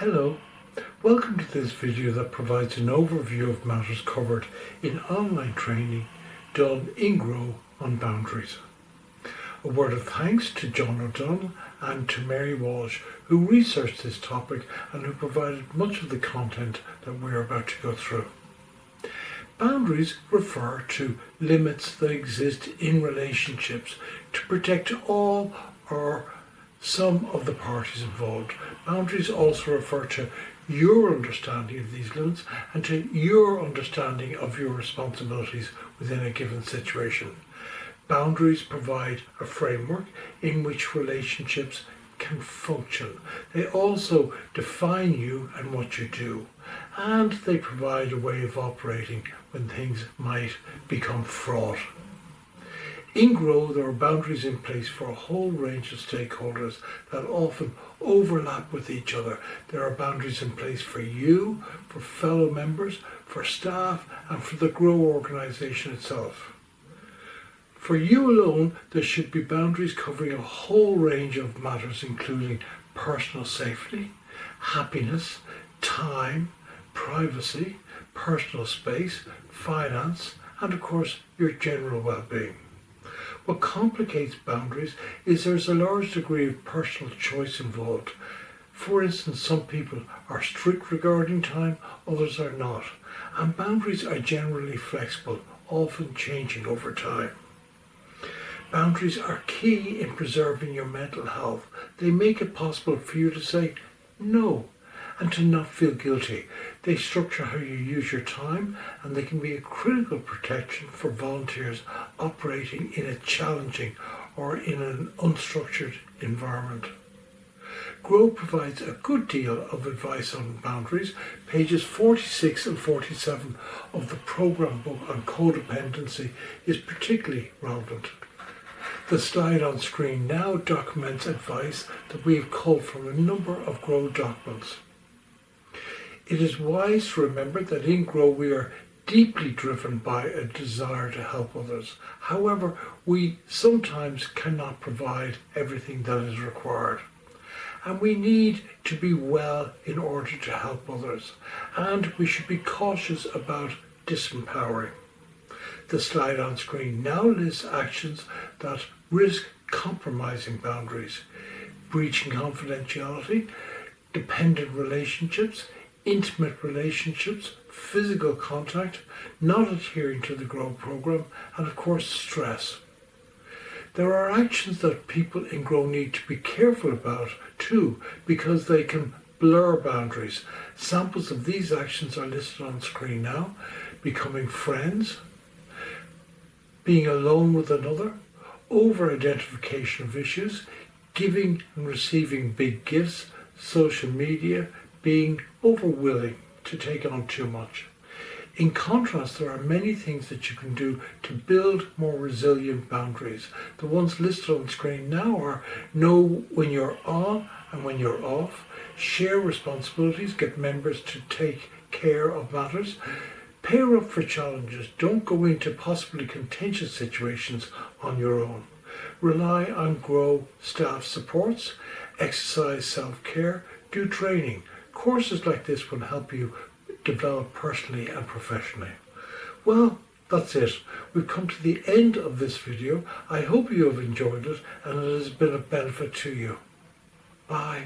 Hello, welcome to this video that provides an overview of matters covered in online training done in Grow on boundaries. A word of thanks to John O'Donnell and to Mary Walsh, who researched this topic and who provided much of the content that we're about to go through. Boundaries refer to limits that exist in relationships to protect all or some of the parties involved. Boundaries also refer to your understanding of these limits and to your understanding of your responsibilities within a given situation. Boundaries provide a framework in which relationships can function. They also define you and what you do, and they provide a way of operating when things might become fraught. In Grow, there are boundaries in place for a whole range of stakeholders that often overlap with each other. There are boundaries in place for you, for fellow members, for staff, and for the Grow organisation itself. For you alone, there should be boundaries covering a whole range of matters, including personal safety, happiness, time, privacy, personal space, finance, and of course, your general well-being. What complicates boundaries is there's a large degree of personal choice involved. For instance, some people are strict regarding time, others are not. And boundaries are generally flexible, often changing over time. Boundaries are key in preserving your mental health. They make it possible for you to say no and to not feel guilty. They structure how you use your time, and they can be a critical protection for volunteers operating in a challenging or in an unstructured environment. Grow provides a good deal of advice on boundaries. Pages 46 and 47 of the programme book on codependency is particularly relevant. The slide on screen now documents advice that we have culled from a number of Grow documents. It is wise to remember that in Grow we are deeply driven by a desire to help others. However, we sometimes cannot provide everything that is required. And we need to be well in order to help others. And we should be cautious about disempowering. The slide on screen now lists actions that risk compromising boundaries: breaching confidentiality, dependent relationships, intimate relationships, physical contact, not adhering to the Grow program, and of course stress. There are actions that people in Grow need to be careful about too, because they can blur boundaries. Samples of these actions are listed on screen now: becoming friends, being alone with another, over-identification of issues, giving and receiving big gifts, social media, being overwilling to take on too much. In contrast, there are many things that you can do to build more resilient boundaries. The ones listed on screen now are: know when you're on and when you're off, share responsibilities, get members to take care of matters, pair up for challenges, don't go into possibly contentious situations on your own, rely on Grow staff supports, exercise self-care, do training. Courses like this will help you develop personally and professionally. Well, that's it. We've come to the end of this video. I hope you have enjoyed it and it has been of benefit to you. Bye.